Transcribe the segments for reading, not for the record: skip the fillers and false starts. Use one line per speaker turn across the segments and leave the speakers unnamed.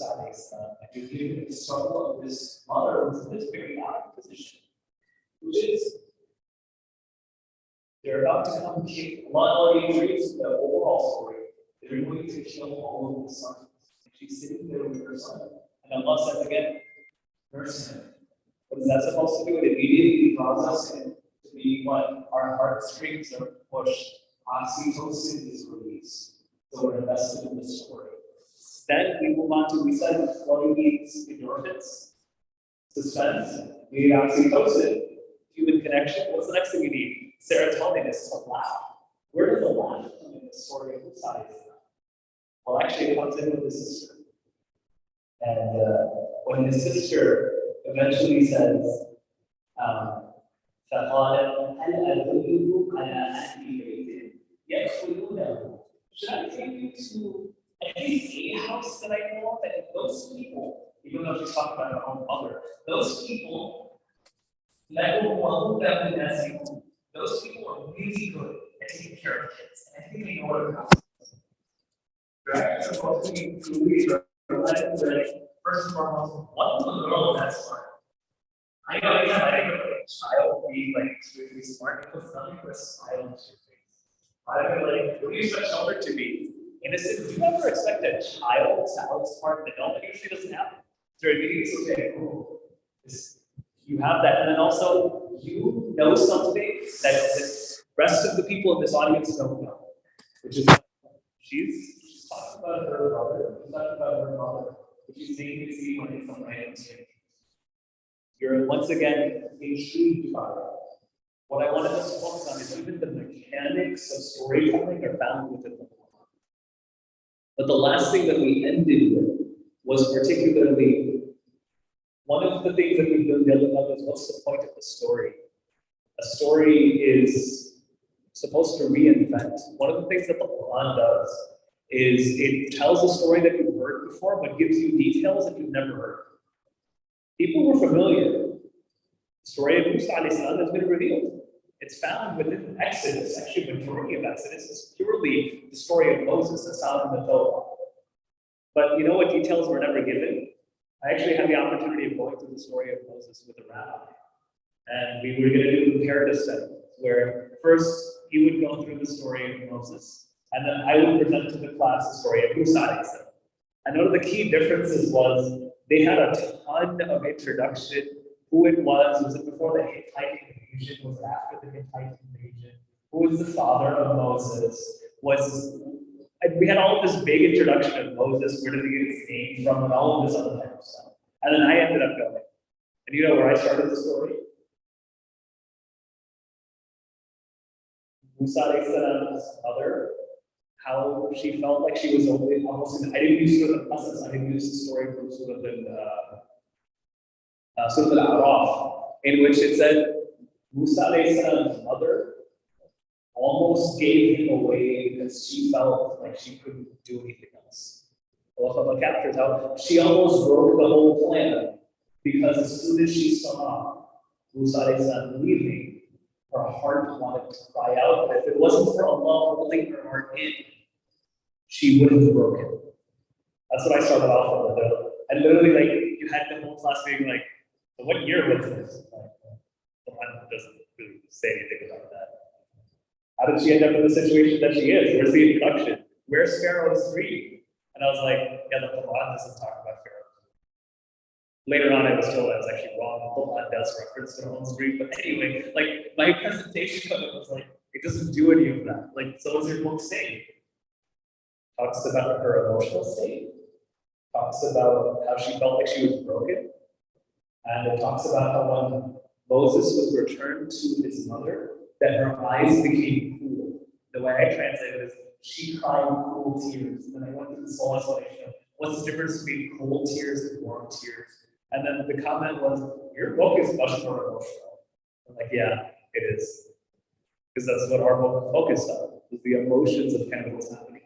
and you hear the struggle of this mother who's in this very odd position, which is they're about to come kill. Allah already reads the overall story. They're going to kill all of the sons. And she's sitting there with her son. And Allah says again, nurse him. What is that supposed to do? It immediately draws us in to be what? Our heartstrings are pushed. Oxytocin is released. So we're invested in the story. Then we move on to, we said, what do we need? Endorphins, suspense, we need oxytocin, human connection. What's the next thing we need? Serotonin is to laugh. Where does the laugh come in the story of the side? Well, actually, it comes in with the sister. And when the sister eventually says, فَقَالَ هَلْ أَدُلُّكُمْ عَلَىٰ أَهْلِ بَيْتٍ يَدْخُلُونَهُ. Should I take you to at least a house that I know of? And those people, even though she's talking about her own mother, those people, those people are really good at taking care of kids. And I think they know what it costs. Right? So supposed to be truly first and foremost, what the girl is that smart? I know, yeah, I think a child being like extremely smart, it puts nothing but a smile on your face. I don't know, like, what do you expect children to be? Innocent? Do you ever expect a child to outsmart an adult? That usually doesn't happen. So it's okay, cool. You have that, and then also you know something that the rest of the people in this audience don't know, which is she's talking about her brother, she's talking about her mother, which is making it seem like it's some random thing. You're once again intrigued by it. What I wanted us to focus on is even the mechanics of storytelling are found within the Quran. But the last thing that we ended with was particularly one of the things that we've been dealing with is what's the point of the story? A story is supposed to reinvent. One of the things that the Quran does is it tells a story that you've heard before, but gives you details that you've never heard. People were familiar. The story of Musa alayhi salam has been revealed. It's found within Exodus. Actually, the majority of Exodus is purely the story of Moses that's found in the Torah. But you know what details were never given? I actually had the opportunity of going through the story of Moses with a rabbi. And we were going to do a comparative study, where first he would go through the story of Moses, and then I would present to the class the story of Musa alayhi salam. And one of the key differences was they had a ton of introduction. Who it was it before the Hittite invasion? Was it after the Hittite invasion? Who was the father of Moses? And we had all of this big introduction of Moses, where did he get his name from, and all of this other type of stuff. And then I ended up going. And you know where I started the story? Musa alayhi salam's mother, how she felt like she was only almost in, I didn't use Surah Al-Qasas, I didn't use the story from Surah Al-A'raf, in which it said Musa alayhi salam's mother almost gave him away because she felt like she couldn't do anything else. Allah captures how she almost broke the whole plan because as soon as she saw Musa alayhi salam leaving, her heart wanted to cry out, but if it wasn't for Allah holding her heart in, she would have broken. That's what I started off with. And literally, like, you had the whole class being like, so what year was this? The one doesn't really say anything about that. How did she end up in the situation that she is? Where's the introduction? Where's Pharaoh's dream? And I was like, yeah, the Quran doesn't talk about Pharaoh. Later on, I was told I was actually wrong. The Quran does reference Pharaoh's dream. But anyway, like, my presentation of it was like, it doesn't do any of that. Like, so is your book saying? Talks about her emotional state. Talks about how she felt like she was broken. And it talks about how when Moses was returned to his mother, that her eyes became cool. The way I translate it is, she cried cool tears. And then I went through this whole explanation of what's the difference between cold tears and warm tears. And then the comment was, your book is much more emotional. I'm like, yeah, it is. Because that's what our book focused on, was the emotions of kind of what's happening.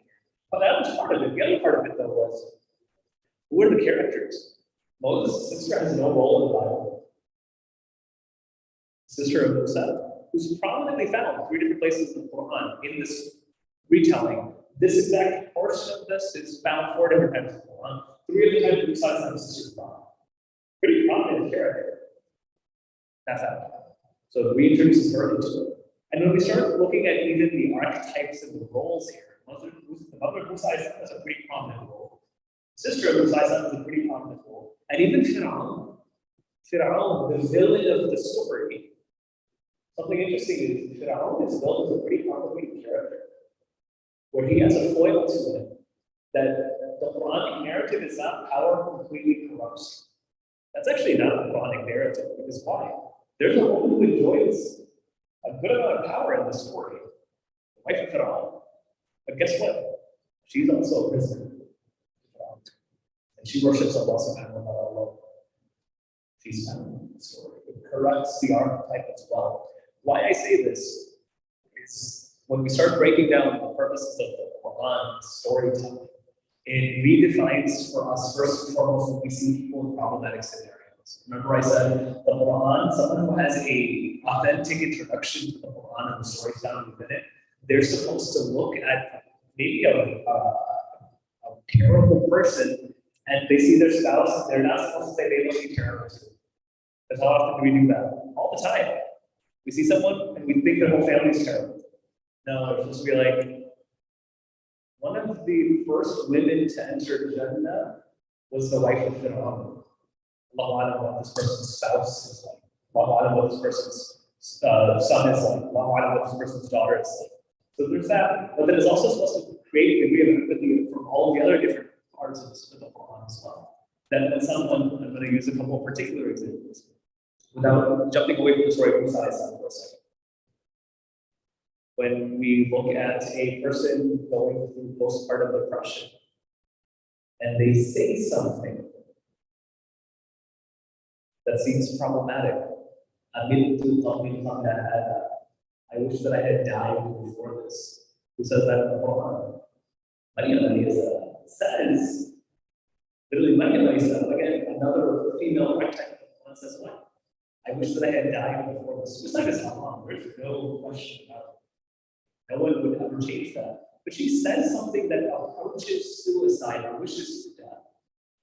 But that was part of it. The other part of it, though, was, who are the characters? Moses' sister has no role in the Bible. Sister of Musa, who's prominently found 3 different places in the Quran in this retelling. This exact portion of this is found 4 different times in the Quran. three of the times we saw some sister Bob. Pretty prominent character. That's how. So it reintroduces her into it. And when we start looking at even the archetypes and the roles here, the mother who size up has a pretty prominent role. Sister who size up has a pretty prominent role. And even Fir'aun, the villain of the story. Something interesting is Fir'aun is built as a pretty complicated character, where he has a foil to him that the Quranic narrative is not power completely corrupts. That's actually not the Quranic narrative, because why? There's a woman who enjoys a good amount of power in the story, the wife of Fir'aun. But guess what? She's also a prisoner. And she worships Allah subhanahu wa ta'ala. She's found in the story. It corrects the archetype as well. Why I say this is when we start breaking down the purposes of the Quran storytelling, it redefines for us first and foremost when we see people in problematic scenarios. Remember I said the Quran, someone who has a authentic introduction to the Quran and the story found within it, they're supposed to look at maybe a terrible person and they see their spouse, they're not supposed to say they must be terrible too. Because how often do we do that? All the time. We see someone and we think their whole family is terrible. No, it's supposed to be like, one of the first women to enter Jannah was the wife of Fir'aun. Allah Alam what this person's spouse is like. Allah Alam what this person's son is like. Allah Alam what this person's daughter is like. So there's that. But then it's also supposed to create a degree of empathy from all the other different parts of the Quran as well. Then when someone, I'm going to use a couple of particular examples, without jumping away from the story of Musa for a second. When we look at a person going through postpartum depression, and they say something that seems problematic, I wish that I had died before this. Who says that in the Quran? Maryam says, literally Maryam again, another female archetype, says what? I wish that I had died before this. Suicide is haram. There's no question about it. No one would ever change that. But she says something that approaches suicide or wishes for death.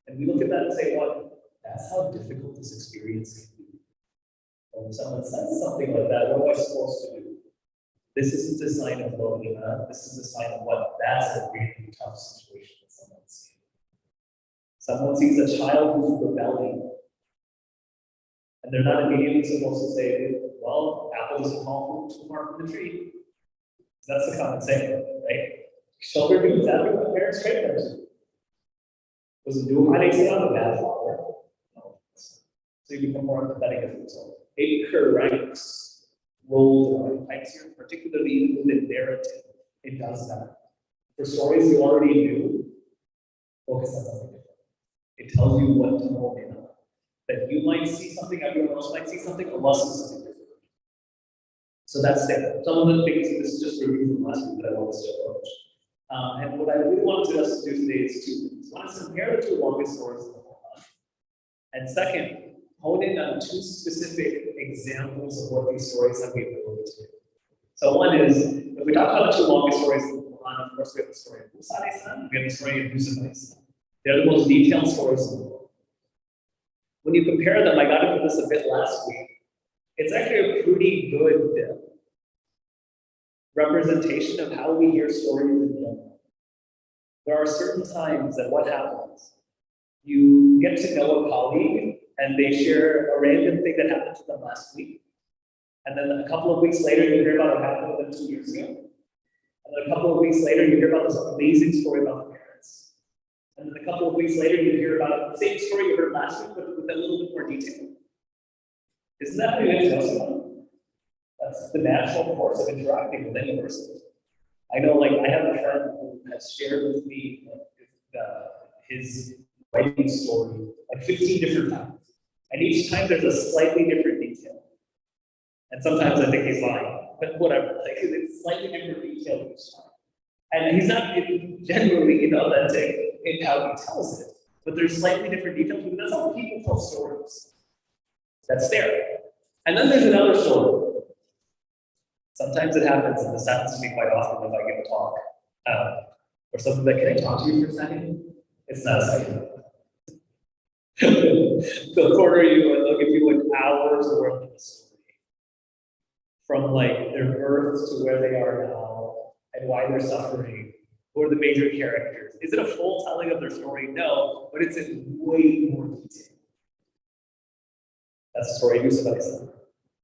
And we look at that and say, what? That's how difficult this experience can be. When someone says something like that, what am I supposed to do? This isn't a sign of low iman. This is a sign of what? That's a really tough situation that someone sees. Someone sees a child who's rebelling. And they're not immediately supposed to say, well, apple doesn't fall too far from the tree. That's the common saying, right? Children do exactly what parents train them to. Was Nuh alayhi salam a bad father? No. So you become more empathetic as a result. It corrects roles and archetypes here, particularly even within narrative. It does that. For stories you already knew, focus on something different. It tells you what to hold in on. That you might see something, everyone else might see something, Allah sees something different. So that's there. Some of the things, this is just a review from last week that I want us to approach. And what I really wanted us to do today is two things. One is compare the two longest stories of the Quran. And second, hone in on two specific examples of what these stories have the ability to do. So one is, if we talk about the two longest stories of the Quran, of course we have the story of Musa alayhi salam, we have the story of Yusuf alayhi salam. They're the most detailed stories in the world. When you compare them, I got into this a bit last week. It's actually a pretty good representation of how we hear stories in general. There are certain times that what happens, you get to know a colleague and they share a random thing that happened to them last week. And then a couple of weeks later, you hear about what happened to them 2 years ago. And then a couple of weeks later, you hear about this amazing story about the parents. And then a couple of weeks later, you hear about the same story you heard last week, but with a little bit more detail. Isn't that how you get to know someone? That's the natural course of interacting with any person. I know, like, I have a friend who has shared with me his writing story like 15 different times. And each time there's a slightly different detail. And sometimes I think he's lying, but whatever. Like, it's slightly different detail each time. And he's not generally inauthentic in how he tells it, but there's slightly different details. Because that's how people tell stories. That's there. And then there's another story. Sometimes it happens, and this happens to me quite often if I give a talk, or something like, can I talk to you for a second? It's not a second. They'll corner you and they'll give you like hours worth of the story. From like their birth to where they are now and why they're suffering, who are the major characters. Is it a full telling of their story? No, but it's in way more detail. That's the story of Yusuf alayhi salam.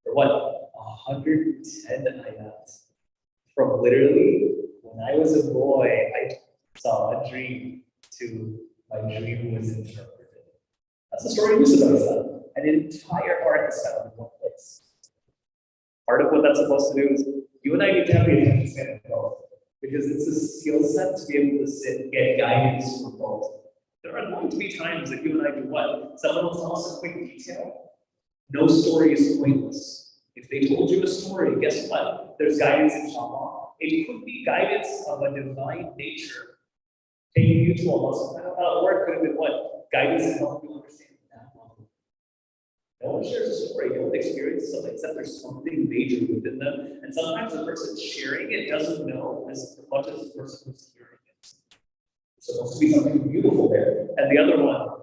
For what? 110 ayat. From literally, when I was a boy, I saw a dream to my dream was interpreted. That's the story of Yusuf alayhi salam. An entire arc is found in one place. Part of what that's supposed to do is you and I need to have the attention span of both. Because it's a skill set to be able to sit and get guidance from both. There are going to be times that you and I do what? Someone will tell us a quick detail. No story is pointless. If they told you a story, guess what? There's guidance in Shama. It could be guidance of a divine nature taking you to Allah subhanahu wa ta'ala, or it could have been what? Guidance in helping you understand that level. No one shares a story, no one experiences something except there's something major within them. And sometimes the person sharing it doesn't know as much as the person who's hearing it. There's supposed to be something beautiful there. And the other one,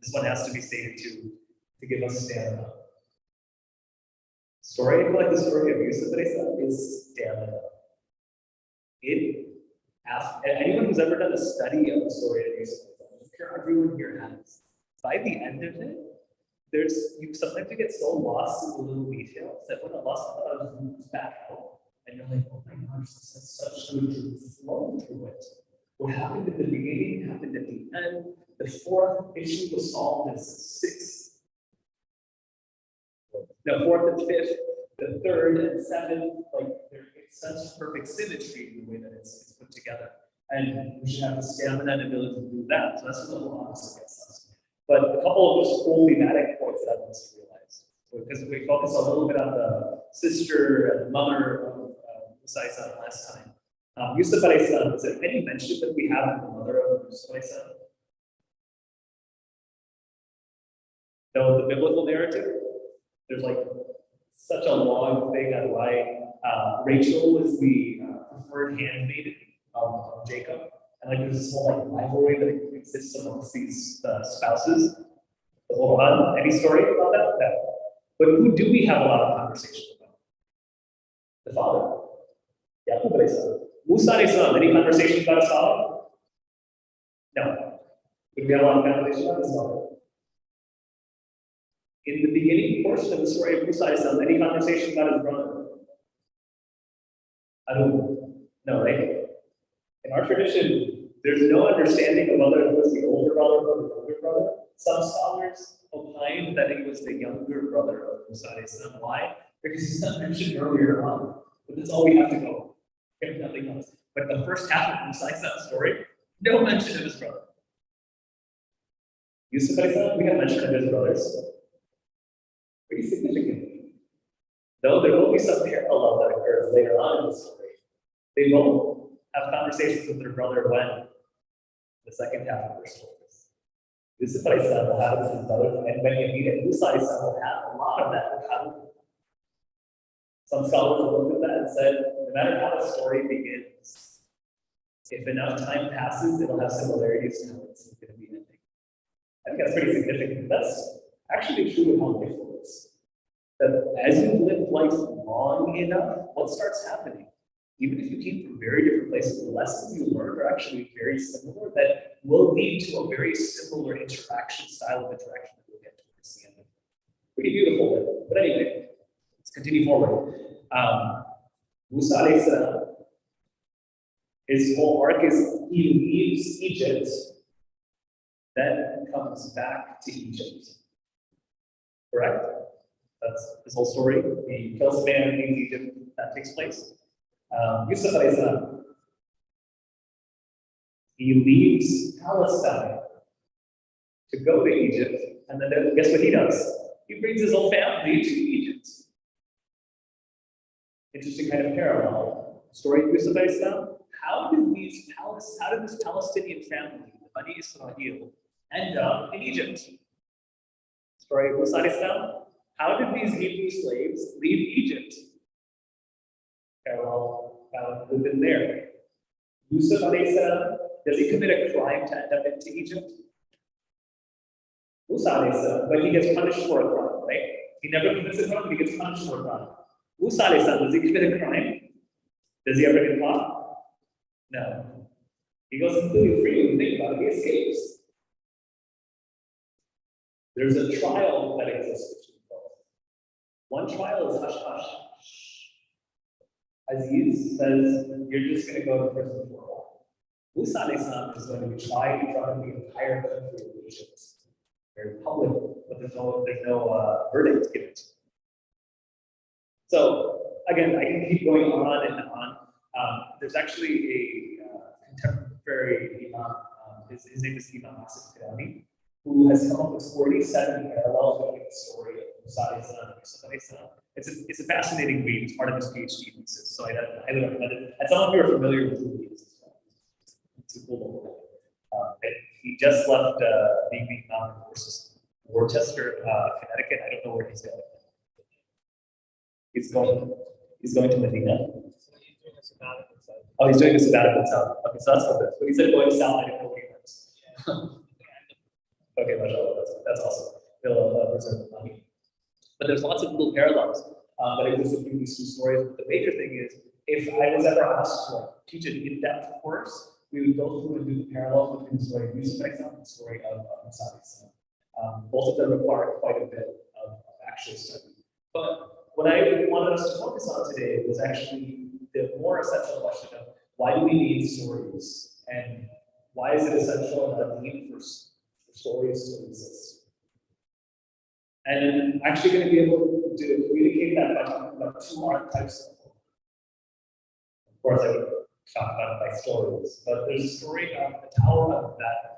this one has to be stated too, to give us stamina. Story, I feel like the story of Yusuf is stamina. Anyone who's ever done a study of the story of Yusuf, I'm sure everyone here has. By the end of it, sometimes you get so lost in the little details that when Allah moves back out, and you're like, oh my gosh, this has such good flow through it. What happened at the beginning happened at the end. The fourth issue was solved in fourth and fifth, the third and seventh, like it's such perfect symmetry in the way that it's put together. And we should have the stamina and ability to do that. So that's what the law also gets us. But a couple of just cool thematic points that I want to realize. Because we focused a little bit on the sister and the mother of Musa last time. Yusuf alayhi salam, is there any mention that we have in the mother of Yusuf alayhi salam? No, the biblical narrative? There's like such a long thing on why Rachel was the preferred handmaiden of Jacob. And like there's this whole like rivalry that exists amongst these spouses. The whole any story about that? No. But who do we have a lot of conversation about? The father. Yaqub alayhi salam. Musa alayhi salam. Any conversation about his father? No. Would we have a lot of conversation about his father? In the beginning portion of the story of Musa alayhi salam, any conversation about his brother? I don't know, right? In our tradition, there's no understanding of whether it was the older brother or the younger brother. Some scholars opined that it was the younger brother of Musa alayhi salam. Why? Because he's not mentioned earlier on. But that's all we have to go. We have nothing else. But the first half of Musa alayhi salam's story, no mention of his brother. Yusuf alayhi salam, we have mention of his brothers. Pretty significant. Though there will be some parallel that occurs later on in the story. They both have conversations with their brother when the second half of their stories. Yusuf alayhi salam will have it with his brother, and when you meet it, Musa alayhi salam will have a lot of that with Harun. Some scholars have looked at that and said, no matter how the story begins, if enough time passes, it'll have similarities to how it's going to be ending. I think that's pretty significant. That's actually true of how life works. That as you live life long enough, what starts happening? Even if you came from very different places, the lessons you learned are actually very similar that will lead to a very similar style of interaction that we'll get towards the end of it. Pretty beautiful. But anyway, let's continue forward. Musa alayhi salam, his whole arc is he leaves Egypt, then comes back to Egypt. Correct? That's his whole story. He kills a man in Egypt, that takes place. Yusuf alayhi salam, he leaves Palestine to go to Egypt, and then guess what he does? He brings his whole family to Egypt. Interesting kind of parallel. Story of Yusuf alayhi salam. How did this Palestinian family, the Bani Israel, end up in Egypt? Story of Musa alayhi salam. How did these Hebrew slaves leave Egypt? Parallel found within there. Yusuf alayhi salam, does he commit a crime to end up into Egypt? But he gets punished for a crime, right? He never commits a crime, but he gets punished for a crime. Musa, does he commit a crime? Does he ever get caught? No. He goes completely free when you think about it. He escapes. There's a trial that exists between both. One trial is hush hush. Aziz says, you're just going to go to prison for a while. Musa is going to be tried in front of the entire country of Egypt. Very public, but there's no verdict given. So, again, I can keep going on and on. There's actually a contemporary Imam, his name is Imam Asif Kirani, who has come up with 47 parallels between the story of Musa and Yusuf. It's a fascinating read. It's part of his PhD thesis, so I highly recommend it. And some of you are familiar with who he is as well. It's a cool book. He just left being the Imam in Worcester, Connecticut. I don't know where he's going. He's going to Medina. Oh, he's doing a sabbatical south. Okay, so that's good. When he said going south, I didn't know what he meant. Okay, mashallah, that's awesome. He'll preserve the money. But there's lots of little parallels that exist between these two stories. But the major thing is, if I was ever asked to teach an in-depth course, we would go through and do the parallels between the story of Yusuf and the story of Musa. Both of them require quite a bit of actual study. But what I wanted us to focus on today was actually the more essential question of why do we need stories, and why is it essential in our need for stories to exist? And I'm actually going to be able to communicate that by talking about two archetypes of hope. Of course, I would talk about it by stories, but there's a story of the Tower of Babel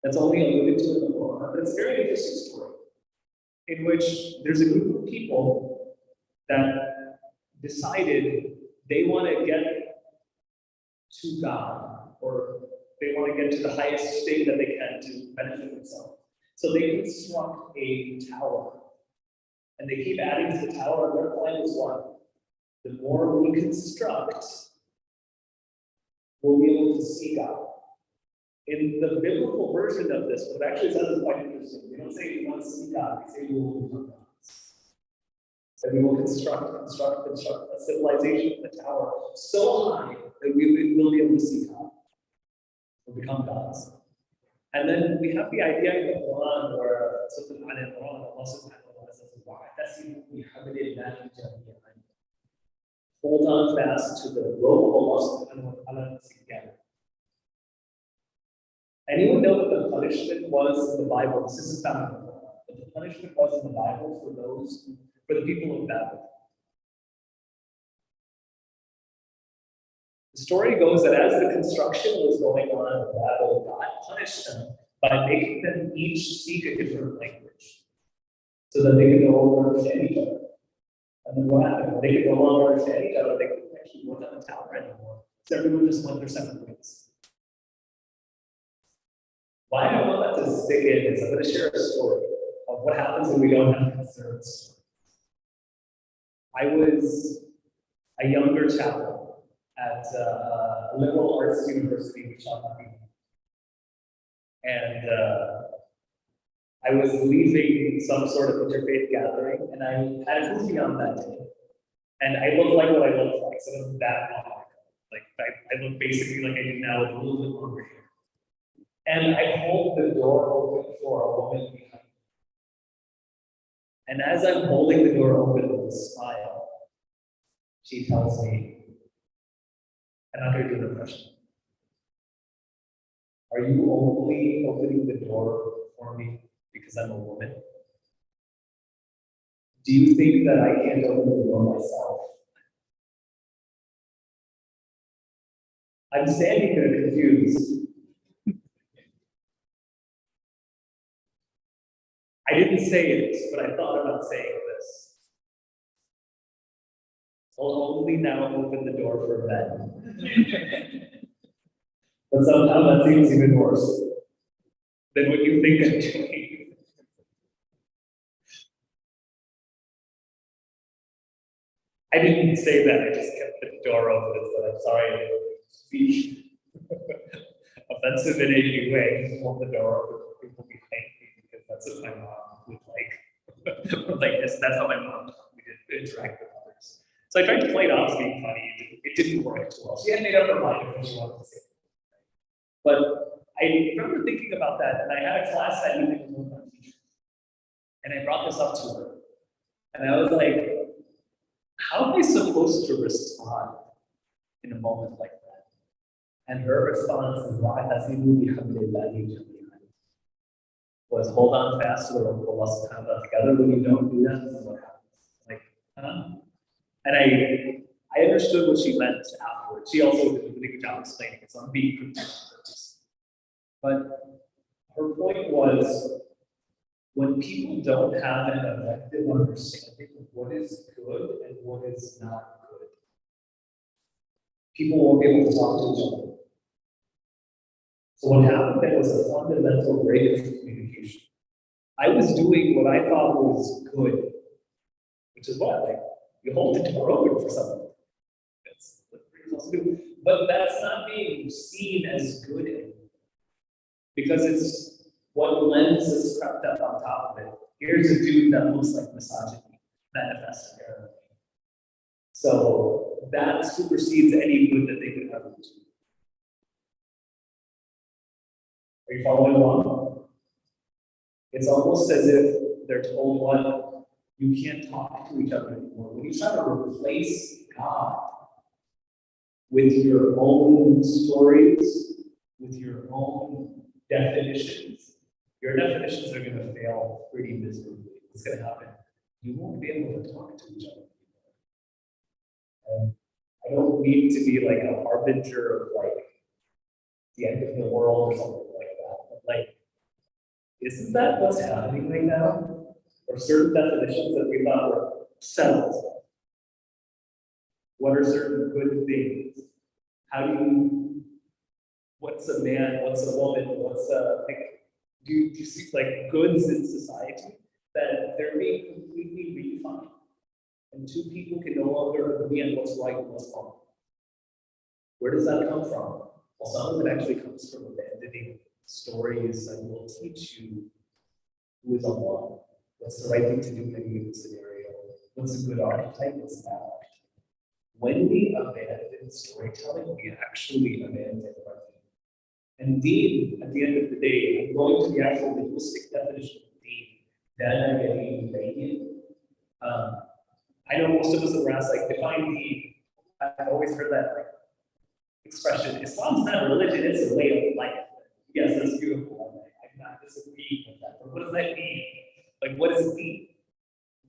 that's only alluded to in the Quran, but it's a very interesting story in which there's a group of people that decided they want to get to God, or they want to get to the highest state that they can to benefit themselves. So they construct a tower, and they keep adding to the tower, and their plan is one. The more we construct, we'll be able to see God. In the biblical version of this, what actually says is quite interesting. We don't say we want to see God, we say we will become gods. So we will construct a civilization, a tower, so high that we will be able to see God. We'll become gods. And then we have the idea in the Quran where Allah subhanahu wa ta'ala says, hold on fast to the rope of Allah subhanahu wa ta'ala together. Anyone know what the punishment was in the Bible? This isn't found in the Quran, but the punishment was in the Bible for the people of Babel. The story goes that as the construction was going on in Babel, God punished them by making them each speak a different language so that they could no longer understand each other. And then what happened? When they could no longer understand each other, they couldn't actually work on the tower anymore. So everyone just went their separate ways. Why I want that to stick in is I'm going to share a story of what happens when we don't have concerns. I was a younger chaplain at a liberal arts university in Shanghai. And I was leaving some sort of interfaith gathering, and I had a goofy on that day. And I looked like what I looked like, so it wasn't that long. Like I looked basically like I do now with a little bit longer hair. And I hold the door open for a woman behind me. And as I'm holding the door open with a smile, she tells me, I'm not going to do an impression. Are you only opening the door for me because I'm a woman? Do you think that I can't open the door myself? I'm standing there confused. I didn't say it, but I thought about saying this. I'll only now open the door for men. But somehow that seems even worse than what you think I'm doing. I didn't say that, I just kept the door open and said, I'm sorry, I didn't speak offensive in any way. Just hold the door open for people behind me because That's what my mom would like. Like this, that's how my mom taught me to interact with others. So I tried to play it off as being funny. It didn't work too well. She had made up her mind what she wanted to say. But I remember thinking about that, and I had a class that evening with my teacher. And I brought this up to her. And I was like, how am I supposed to respond in a moment like that? And her response was hold on fast to the rope of Allah subhanahu wa ta'ala together. When you don't do that, then what happens? Like, huh? And I understood what she meant afterwards. She also did a really good job explaining it, so I'm being critical on purpose. But her point was, when people don't have an effective understanding of what is good and what is not good, people won't be able to talk to each other. So what happened there was a fundamental break of communication. I was doing what I thought was good, which is what? Like, you hold the door open for someone. That's what you're supposed to do. But that's not being seen as good anymore. Because it's what lens is crept up on top of it. Here's a dude that looks like misogyny manifested there. So that supersedes any good that they could ever do. Are you following along? It's almost as if they're told what, you can't talk to each other anymore. When you try to replace God with your own stories, with your own definitions, your definitions are going to fail pretty miserably. What's going to happen? You won't be able to talk to each other anymore. I don't need to be like a harbinger of like the end of the world or something like that. But like, isn't that what's happening right now? Or certain definitions that we thought were settled? What are certain good things? How do you, what's a man, what's a woman, what's a, like, do you see like goods in society that they're being completely redefined? And two people can no longer agree on what's right and what's wrong. Where does that come from? Well, some of it actually comes from abandoning stories that will teach you who is Allah. What's the right thing to do in any given scenario? What's a good archetype? What's a bad archetype? When we abandon storytelling, we actually abandon our deen. And deen, at the end of the day, I'm going to the actual linguistic definition of deen. I know most of us have asked, like, define deen. I've always heard that like expression. Islam's not a religion, it's a way of life. Yes, that's beautiful. I'm not disagreeing with that. But what does that mean? Like, what is deen?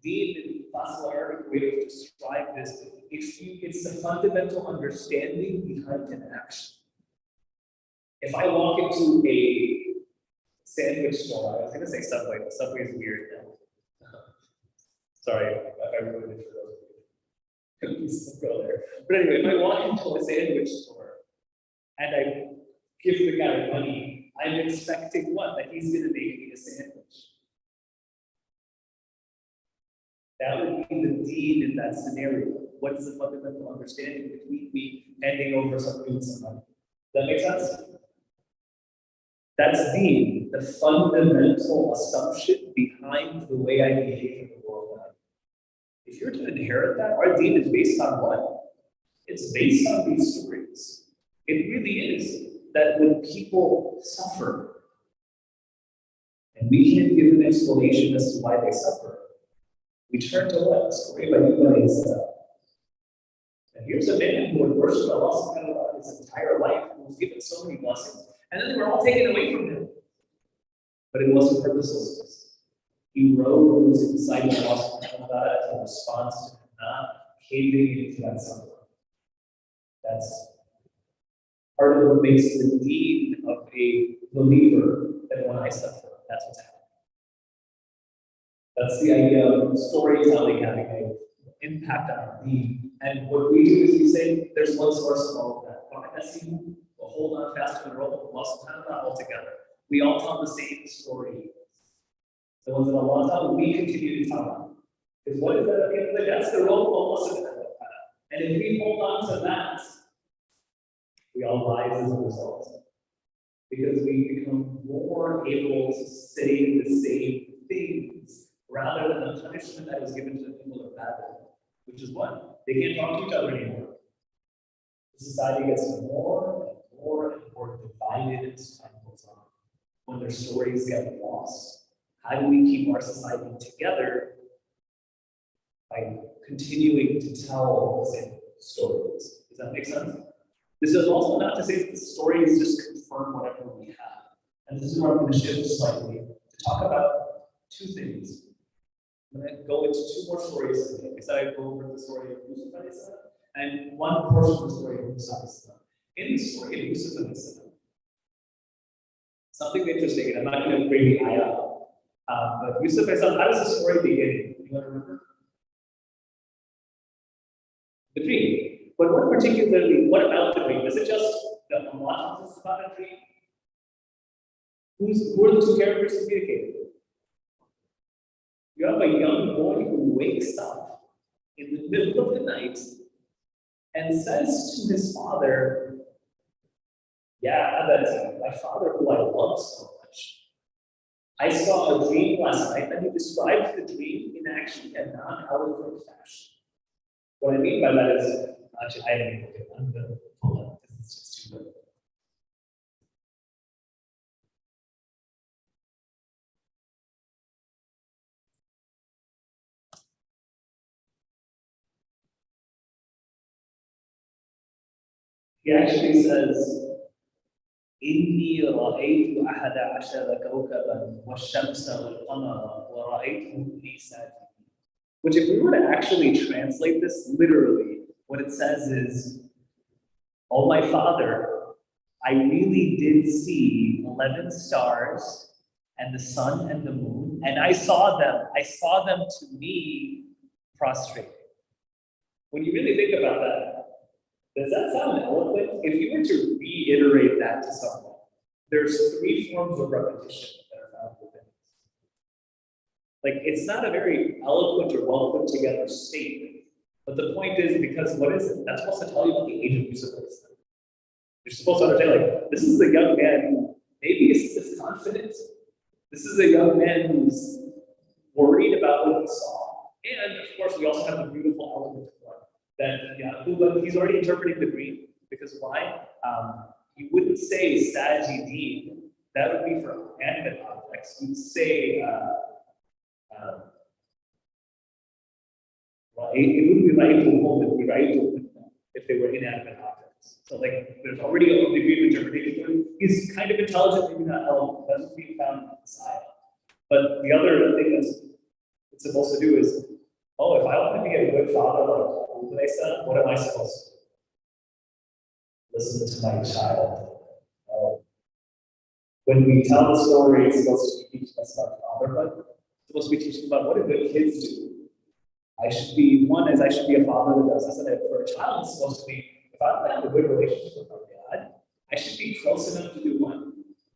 Deen, in the classical Arabic way to describe this, it's the fundamental understanding behind an action. If I walk into a sandwich store, I was going to say Subway, but Subway is weird now. Sorry, I ruined it for those of you. Go there. But anyway, if I walk into a sandwich store and I give the guy money, I'm expecting what? That he's going to make me a sandwich. That would be the deen in that scenario. What is the fundamental understanding between me handing over some food to somebody? Does that make sense? That's deen, the fundamental assumption behind the way I behave in the world. If you're to inherit that, our deen is based on what? It's based on these stories. It really is that when people suffer, and we can't give an explanation as to why they suffer, we turn to what? The story by Yuba and here's a man who had worshipped Allah subhanahu wa ta'ala his entire life, who was given so many blessings, and then they were all taken away from him. But it wasn't purposeless. He rose inside of Allah subhanahu wa ta'ala as a response to him not caving into that suffering. That's part of what makes the deed of a believer that when I suffer, that's what's happening. That's the idea of storytelling having an impact on our being. And what we do is we say, there's one source of all of that. We'll hold on fast to the rope of Allah subhanahu wa ta'ala all together. We all tell the same story. The ones that Allah tells, we continue to tell them. Because what is that at the end of the day? That's the rope of Allah subhanahu wa ta'ala. And if we hold on to that, we all rise as a result. Because we become more able to say the same punishment that was given to the people of Babel, which is what? They can't talk to each other anymore. The society gets more and more divided as time goes on. When their stories get lost, how do we keep our society together? By continuing to tell the same stories. Does that make sense? This is also not to say that the stories just confirm whatever we have. And this is where I'm going to shift slightly to talk about two things. I'm going to go into two more stories today. I said I'd go over the story of Yusuf and one portion of the story of Musa. In the story of Yusuf, something interesting, and I'm not going to bring the ayah up, but Yusuf, how does the story begin? Anyone remember? The dream. But what about the dream? Is it just that Allah tells us about a dream? Who are the two characters communicating? You have a young boy who wakes up in the middle of the night and says to his father, yeah, Abati, my father who I love so much. I saw a dream last night, and he described the dream in actually a non-eloquent fashion. What I mean by that is, actually, I didn't even look at one, but hold on, this is just too good. He actually says, إني رأيت أحد عشر كوكبا والشمس والقمر ورأيتهم لي ساجدين. Which, if we were to actually translate this literally, what it says is, oh my father, I really did see 11 stars and the sun and the moon, and I saw them to me prostrated. When you really think about that, does that sound eloquent? If you were to reiterate that to someone, there's 3 forms of repetition that are found within it. Like, it's not a very eloquent or well put together statement. But the point is, because what is it? That's supposed to tell you about the age of Yusuf. You're supposed to understand, like, this is a young man who maybe is confident. This is a young man who's worried about what he saw. And of course, we also have the beautiful element of what that he's already interpreting the dream. Because why? You wouldn't say sajidin. That would be for animate objects. You'd say it wouldn't be right to hold, it would be right to if they were inanimate objects. So like there's already a degree of interpretation. He's kind of intelligent, maybe not eloquent, that's being found inside. But the other thing that's it's supposed to do is, oh, if I want to be a good father, like Ulisa, what am I supposed to do? Listen to my child. When we tell the story, it's supposed to be teaching us about fatherhood. It's supposed to be teaching about what do good kids do. I should be a father that does this, and for a child, it's supposed to be, if I want to have a good relationship with my dad, I should be close enough to do what?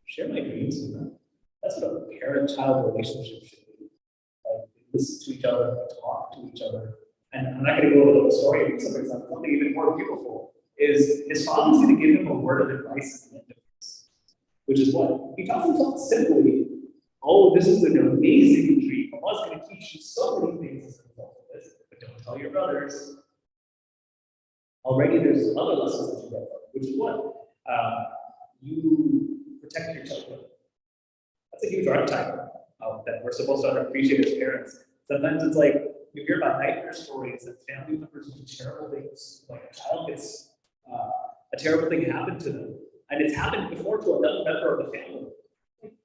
Share my dreams with them. That's what a parent-child relationship should be. Like, listen to each other, talk to each other. And I'm not going to go over the story, but for example, something even more beautiful is his father's going to give him a word of advice at the end of this, which is what? He tells himself simply, oh, this is an amazing dream. Allah's going to teach you so many things as a result of this, but don't tell your brothers. Already there's other lessons that you get from, which is what? You protect your children. That's a huge archetype that we're supposed to appreciate as parents. Sometimes it's like, you hear about nightmare stories that family members do terrible things, like a child gets a terrible thing happened to them. And it's happened before to another member of the family.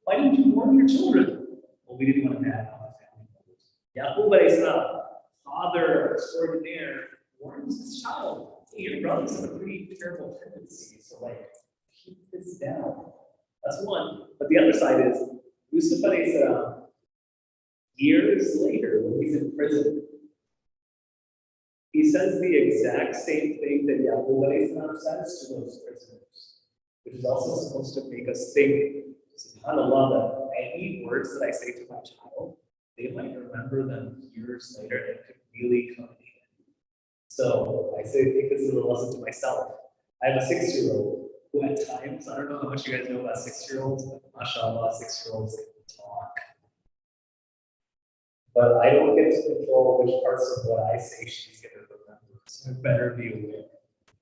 Why didn't you warn your children? Well, we didn't want to bad on the family members. Yaqub alayhi salam, father extraordinaire, warns his child, hey, your brother's have a pretty terrible tendency, so like, keep this down. That's one. But the other side is, Yusuf alayhi salam, years later, when he's in prison, he says the exact same thing that Yaqub alayhi salam says to those prisoners, which is also supposed to make us think, subhanAllah, that any words that I say to my child, they might remember them years later and could really come in handy. So I think this is a lesson to myself. I have a 6-year-old who at times, I don't know how much you guys know about 6-year-olds, but mashallah, 6-year-olds can talk. But I don't get to control which parts of what I say she's going to remember. So I better be aware.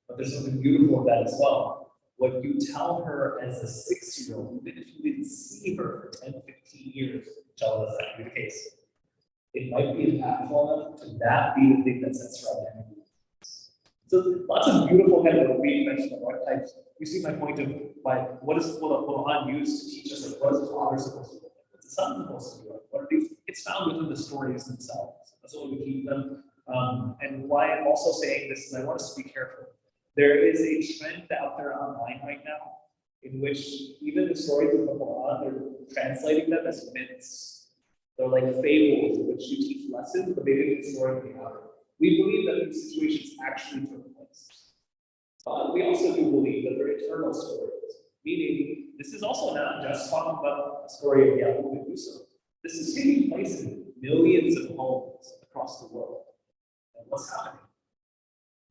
But there's something beautiful about that as well. What you tell her as a 6-year-old, even if you didn't see her for 10, 15 years, tell us that be the case. It might be impactful enough to that be the thing that sets her identity. So lots of beautiful kind of reinvention of archetypes. You see my point of what is Quran used to teach us, like what is the father supposed to do? What's the son supposed to do? What are these? It's found within the stories themselves. That's why we keep them. And why I'm also saying this is I want us to be careful. There is a trend out there online right now in which even the stories of the Quran, they're translating them as myths. They're like fables in which you teach lessons, but they didn't historically happen. We believe that these situations actually took place. But we also do believe that they're eternal stories, meaning this is also not just talking about the story of Yaqub and Yusuf. This is taking place in millions of homes across the world. And what's happening?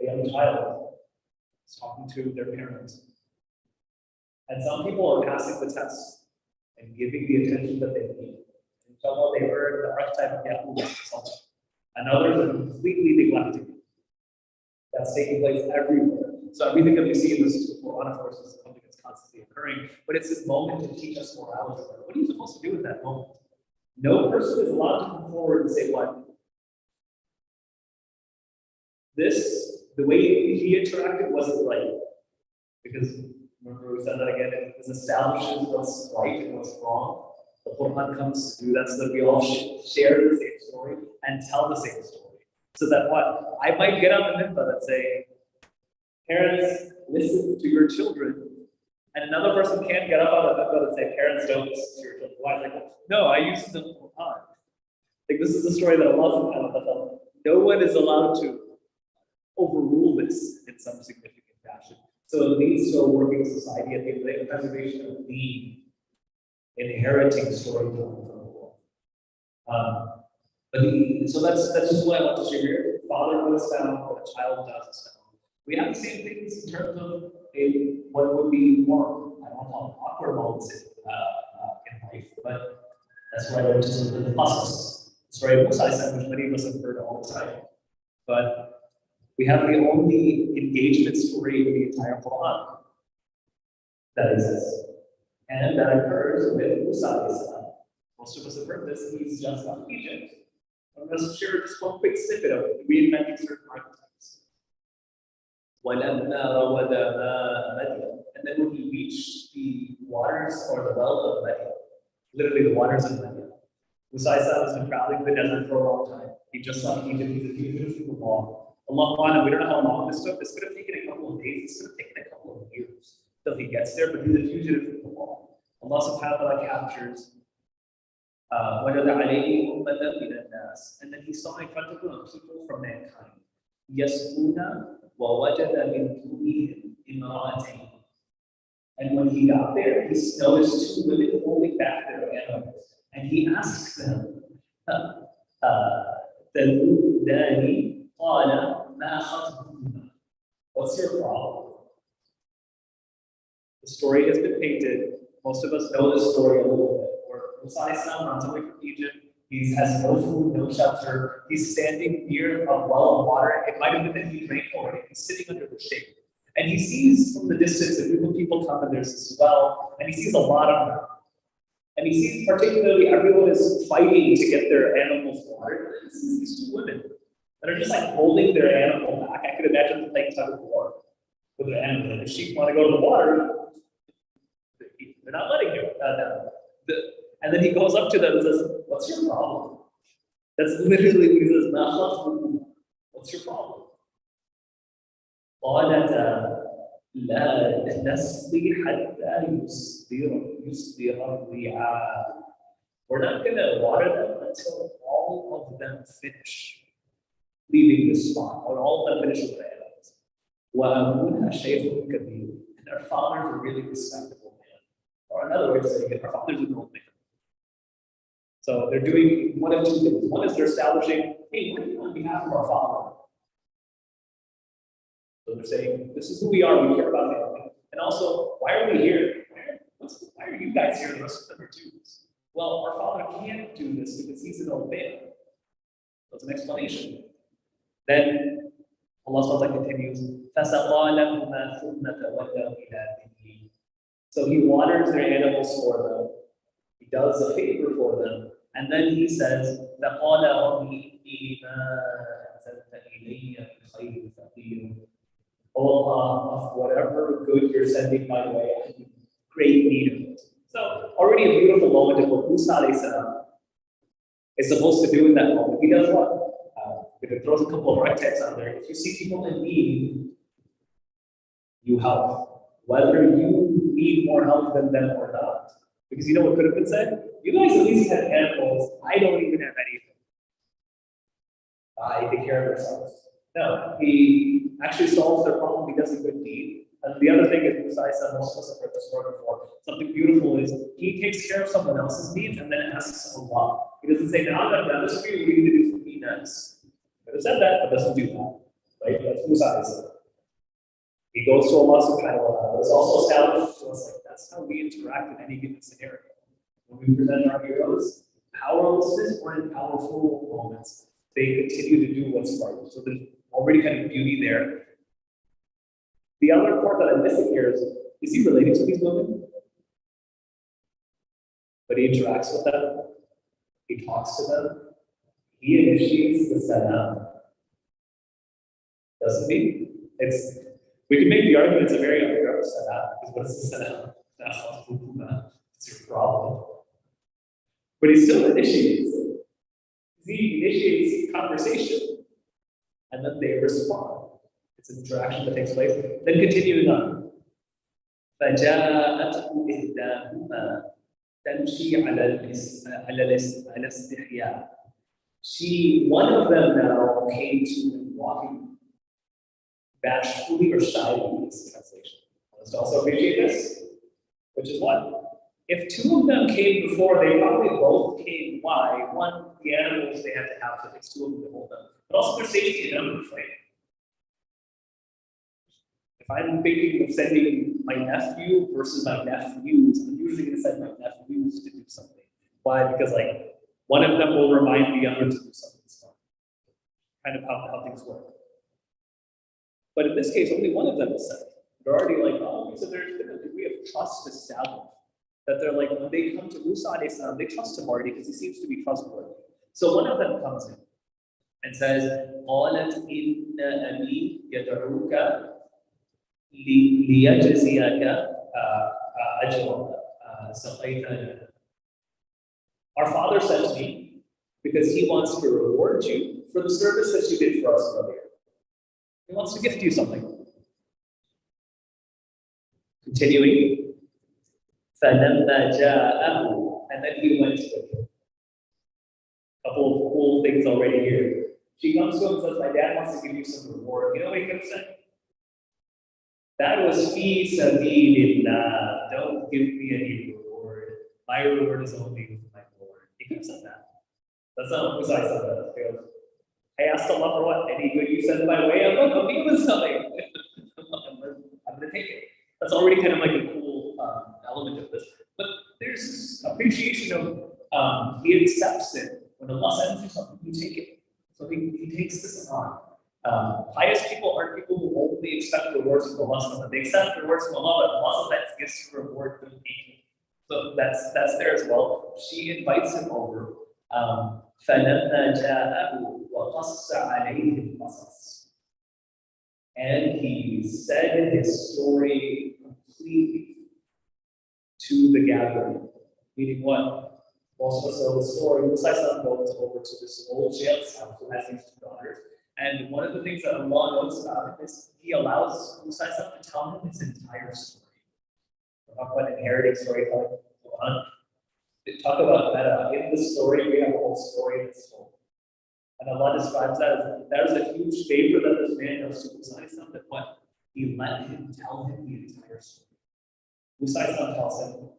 A young child is talking to their parents. And some people are passing the test and giving the attention that they need. And somehow they heard the archetype of Yaqub is consulting. And others are completely neglected. That's taking place everywhere. So everything that we see in this Quran, of course, is something that's constantly occurring, but it's this moment to teach us morality. What are you supposed to do in that moment? No person is allowed to come forward and say what? The way he interacted wasn't right. Because remember we said that again, it establishes what's right and what's wrong. The Quran comes to do that so that we all share the same story and tell the same story. So that what? I might get on the minbar and say, parents, listen to your children. And another person can't get up on the minbar and say, parents, don't listen to your children. Why? Like, no, I used the Quran. Like this is a story that Allah subhanahu wa ta'ala, no one is allowed to overrule this in some significant fashion. So it leads to a working society at the end of the day, preservation of the inheriting storytelling from the world. So that's just what I want to share here. Father was found, but a child does is found. We have the same things in terms of what would be more, I don't call it awkward moments in life, but that's why I went to the process. The story of Musa, which many of us have heard all the time. But we have the only engagement story in the entire Quran that exists. And that occurs with Musa. Most of us have heard this, he's just left Egypt. I'm going to share just one quick snippet of reinventing certain archetypes. And then when he reached the waters or the well of Medina, literally the waters of Medina, Musa has been traveling the desert for a long time. He just left Egypt, he's a fugitive from the law. Allah, we don't know how long this took. This could have taken a couple of days, this could have taken a couple of years till he gets there, but he's a fugitive from the law. Allah subhanahu wa ta'ala captures وَجَدَ عَلَيْهِ أُمَّةً مِنَ النَّاسِ. And then he saw in front of him people from mankind. يَسْقُونَ وَوَجَدَ مِنْ دُونِهِمْ إِمْرَأَتَيْنِ. And when he got there, he noticed two women holding back their animals. And he asked them, تَلُودَانِ قَالَ مَا خَطْبُكُمَا. What's your problem? The story has been painted. Most of us know this story a little bit. Where Musa runs away from Egypt. He has no food, no shelter. He's standing near a well of water. It might have been that he drank already. He's sitting under the shade. And he sees from the distance a group of people come and there's this well, and he sees a lot of them. And he sees particularly everyone is fighting to get their animals watered. And he sees these two women that are just like holding their animal back. I could imagine them playing tug of war with their animal. And if sheep want to go to the water, they're not letting him. And then he goes up to them and says, "What's your problem?" That's literally what he says. What's your problem? لا نسقي حتى يصدر الرعاء. We're not going to water them until all of them finish leaving this spot, or all of them finish with their animals. وأبوها شيخ كبير. And our fathers are really respectable men. Or another way of saying it, our fathers are an old man. So they're doing one of two things. One is they're establishing, hey, we're doing on behalf of our father. So they're saying, this is who we are, we care about family. And also, why are we here? Why are you guys here? The rest of them are Jews. Well, our father can't do this because he's an old man. That's an explanation. Then Allah SWT continues, فَسَقَى لَهُمَا ثُمَّ تَوَلَّوْا إِلَىٰ ذِكْرِهِ. So he waters their animals for them. He does a favor for them. And then he says, فَقَالَ رَبِّ إِنِّي مَا أَنزَلْتَ إِلَيَّ مِنْ خَيْرٍ فَقِيرٌ. Oh Allah, of whatever good you're sending my way, I have great need of it. So already a beautiful moment of what Musa alayhi salam is supposed to do in that moment. He does what? If it throws a couple of rectangles out there, if you see people in need, you help. Whether you need more help than them or not. Because you know what could have been said? You guys at least have animals. I don't even have anything. I take care of ourselves. No, he actually solves their problem. He does a good deed. And the other thing is, Musa most of us have heard this story before. Something beautiful is he takes care of someone else's needs and then asks Allah. He doesn't say, now that I've done this for you, what are you going to do for me next? Could have said that, but doesn't do that. Right? That's Musa. He goes to Allah subhanahu wa ta'ala. But it's also established to us like that's how we interact in any given scenario. When we present our heroes, powerlessness or in powerful moments, they continue to do what's right. So there's already kind of beauty there. The other part that I'm missing here is he related to these women? But he interacts with them. He talks to them. He initiates the salam. Doesn't he? We can make the argument it's a very unfair salam, because what is the salam? It's your problem. But he still initiates it. He initiates conversation, and then they respond. It's an interaction that takes place. Then continuing on. فَجَاءَتْهُ إِحْدَاهُمَا تَمْشِي عَلَى الْإِسْتِحْيَاءِ. One of them now came to him walking bashfully or shyly in this translation. Let's also appreciate this, which is what? If two of them came before, they probably both came. Why? One, the animals they had to have, so it takes two of them to hold them. But also their safety in numbers, right? If I'm thinking of sending my nephew versus my nephews, I'm usually going to send my nephews to do something. Why? Because like one of them will remind the other to do something smart. Kind of how things work. But in this case, only one of them is sent. They're already like, oh, so there's been a degree of trust established. That they're like, when they come to Musa alayhi salam, they trust him already because he seems to be trustworthy. So one of them comes in and says, قالت إن أبي يدعوك ليجزيك أجر سقيت. Our father sent me because he wants to reward you for the service that you did for us earlier. He wants to gift you something. Continuing. فَلَمَّا جَاءَهُ, and then he went to him. A couple of cool things already here. She comes to him and says, my dad wants to give you some reward. You know what he could have said? That was fi sabilillah. Don't give me any reward. My reward is only with my Lord. He could have said that. That's not what Musa said that. He goes, I asked Allah for what? Any good you send my way? I'm going to give him something. I'm going to take it. That's already kind of like a cool element of this. But there's this appreciation of he accepts it. When Allah sends you something, you take it. So he takes this on. Pious people aren't people who only expect rewards from Allah. They accept rewards from Allah, but Allah sometimes gives reward to people. So that's there as well. She invites him over. فَلَمَّا جَاءَهُ وَقَصَّ عَلَيْهِ الْقَصَص. And he said his story completely to the gathering. Meaning what? Most of us know the story. Musa goes over to this old sheikh's house who has these two daughters. And one of the things that Allah knows about him is he allows Musa to tell him his entire story. We'll talk about inheriting storytelling. Talk about that. In the story, we have a whole story that's told. And Allah describes that as that was a huge favor that this man knows to Musa, that what? He let him tell him the entire story. Musa tells him,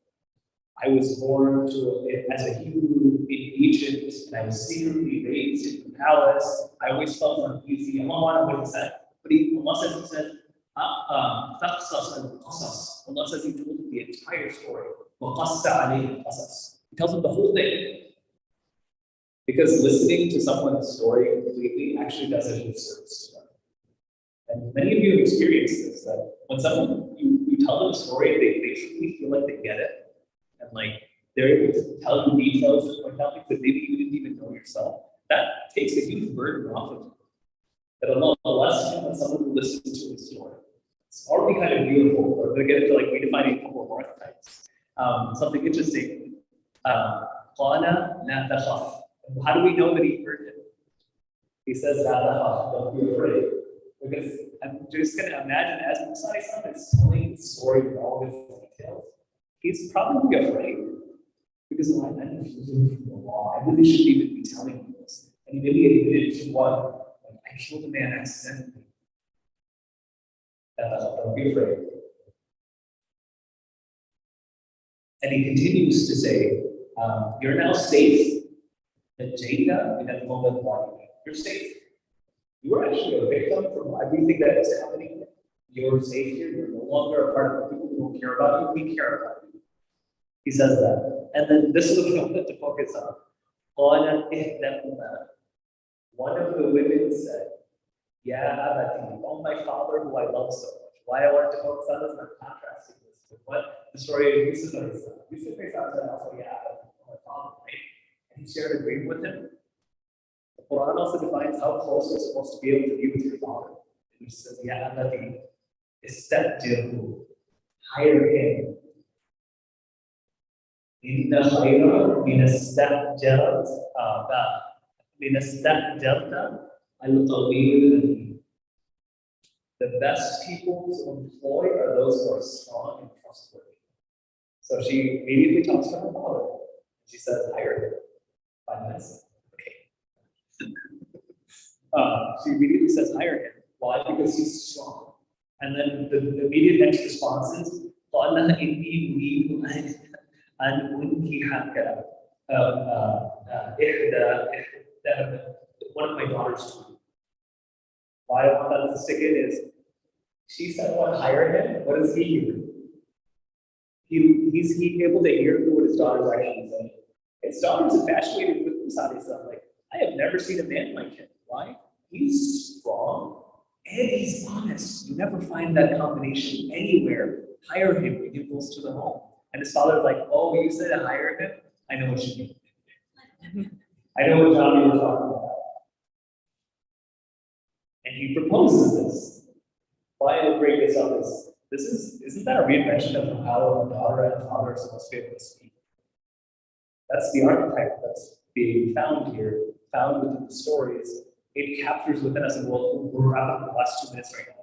I was born as a Hebrew in Egypt, and I was secretly raised in the palace. I always felt uneasy. Allah what he said. But Allah said, Allah says he told him the entire story. He tells him the whole thing. Because listening to someone's story completely actually does a disservice to them. And many of you have experienced this, that when someone, you tell them a story, they truly feel like they get it. And like, they're able to tell you details and point out things that maybe you didn't even know yourself. That takes a huge burden off of you. That a lot less when someone who listens to a story. It's already kind of beautiful. We're going to get into like redefining a couple of archetypes. Something interesting. Qala la takhaf. How do we know that he heard it? He says, la takhaf, don't be afraid. Because I'm just going to imagine as Musai-san is telling the story with all his details, he's probably afraid. Because I know he's from the law. I really shouldn't even be telling you this. And he maybe admitted to one, like, I killed a man accidentally. Don't be afraid. And he continues to say, you're now safe. The Jada, in that moment, you're safe. You are actually a victim from everything that is happening. You're safe here. You're no longer a part of the people who don't care about you. We care about you. He says that. And then this is what I wanted to focus on. One of the women said, oh my father who I love so much. Why I wanted to focus on this, I'm contrasting this with what the story of Yusuf is. Yusuf said also, my father, right? And he shared a dream with him. The Quran also defines how close you're supposed to be able to be with your father. And he says, hire him. إن خير من استأجرت القوي الأمين. The best people to employ are those who are strong and trustworthy. So she immediately talks to her father. She says, hire him. 5 minutes. Okay. She immediately says, hire him. Why? Because he's strong. And then the immediate next response is, and unkihaka one of my daughters too. Why I want to stick in is she said what hire him. What does he do? He's able to hear what his daughter's actually saying. His daughter's infatuated with Musadi's son. Like, I have never seen a man like him. Why? He's strong and he's honest. You never find that combination anywhere. Hire him when he goes to the home. And his father's like, oh, you said to hire him? I know what you mean. I know what job you were talking about. And he proposes this. Why I break this up is, isn't that a reinvention of how a daughter and a father are supposed to be able to speak? That's the archetype that's being found here, found within the stories. It captures within us, and we're wrapping up the last 2 minutes right now.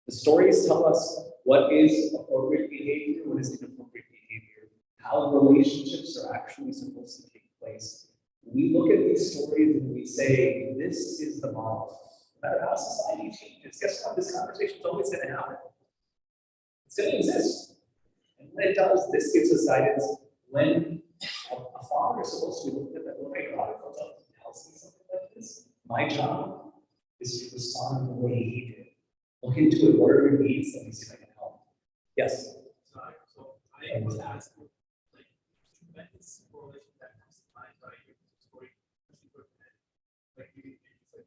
The stories tell us what is appropriate behavior, what is inappropriate behavior, how relationships are actually supposed to take place. We look at these stories and we say, this is the model. No matter how society changes, guess what? This conversation is always going to happen. It's going to exist. And when it does, this gives us guidance. When a father is supposed to be looking at that, oh my God, if someone tells me something like this, my job is to respond the way he did. Look into it, what are your needs, let me see if I can help. Yes?
Sorry, so I was asked, like, tremendous correlation that comes to mind, right? Story, like, you like,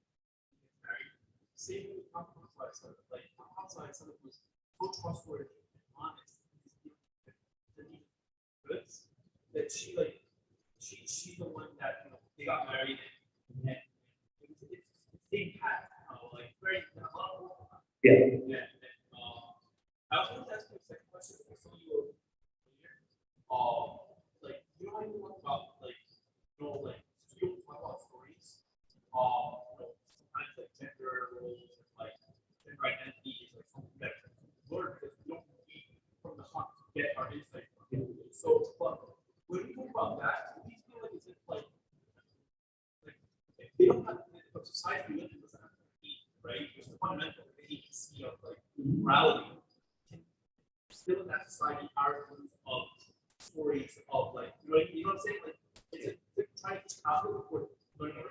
married. Same with the outside son, like, outside son was so trustworthy and honest, goods, that she, like, she's the one that, you know, they got married and it's the same path, like, very, a lot of work.
Yeah.
Yeah. I was going to ask you a second question for some of you here. Like, you know, you talk about, like, you know, like, you don't talk about stories. You know, sometimes, like, gender roles and, like, gender identity is, like, something that we learn because we don't read from the heart to get our insight from it. So, but when you talk about that, do you feel like, is it, like, if they don't have, if society we live in doesn't have to be, right? There's the fundamental agency of, like, morality. Still in that society, our views of stories of, like, you know what I'm saying? Like, is it trying to out before learning?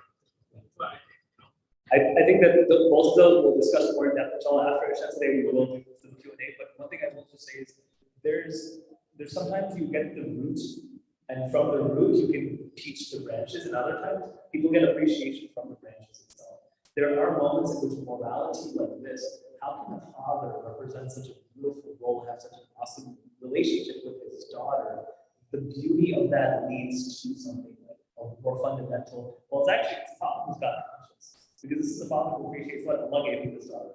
I think that both of those we'll discuss more in depth until after today. We will do some Q&A. But one thing I will just say is there's sometimes you get the root And from the root, you can teach the branches, and other times, people get appreciation from the branches itself. There are moments in which morality like this, how can a father represent such a beautiful role, have such an awesome relationship with his daughter? The beauty of that leads to something like a more fundamental, well, it's actually it's a father who's got conscience, because this is a father who appreciates what Allah gave him his daughter.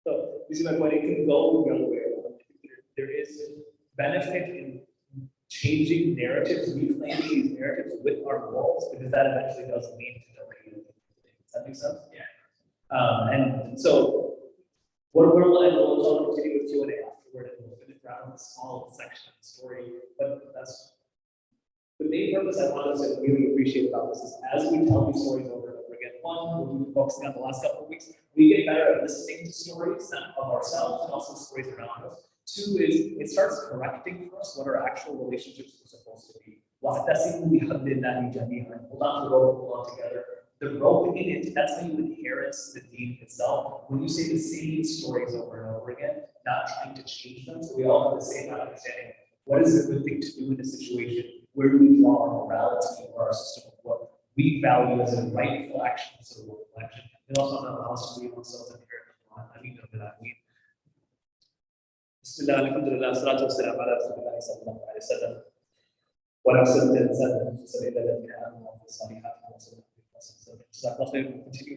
So, you see my point, it can go the other way around. There is benefit in changing narratives, reclaiming these narratives with our morals, because that eventually does lead to the right. Does that make sense?
Yeah.
And so, we'll continue with Q&A afterward, and we'll finish around the small section of the story. But that's the main purpose I want us to really appreciate about this is as we tell these stories over and over again. One, we've been focusing on the last couple of weeks, we get better at listening to stories of ourselves and also stories around us. Two is it starts correcting for us what our actual relationships are supposed to be. Hold on to the rope, pull on together. The roping it, that's how you inherit the deen itself. When you say the same stories over and over again, not trying to change them, so we all have the same understanding. What is a good thing to do in a situation? Where do we draw our morality or our system of what we value as a rightful action, so a willful action? And also not allow us to leave ourselves in here. I mean, that I mean. بسم الله الحمد لله والصلاة والسلام على رسول الله صلى الله عليه وسلم. ونفس الإنسان المرسل إلى الذين آمنوا وعملوا الصالحات وصلى الله عليه وسلم. Continue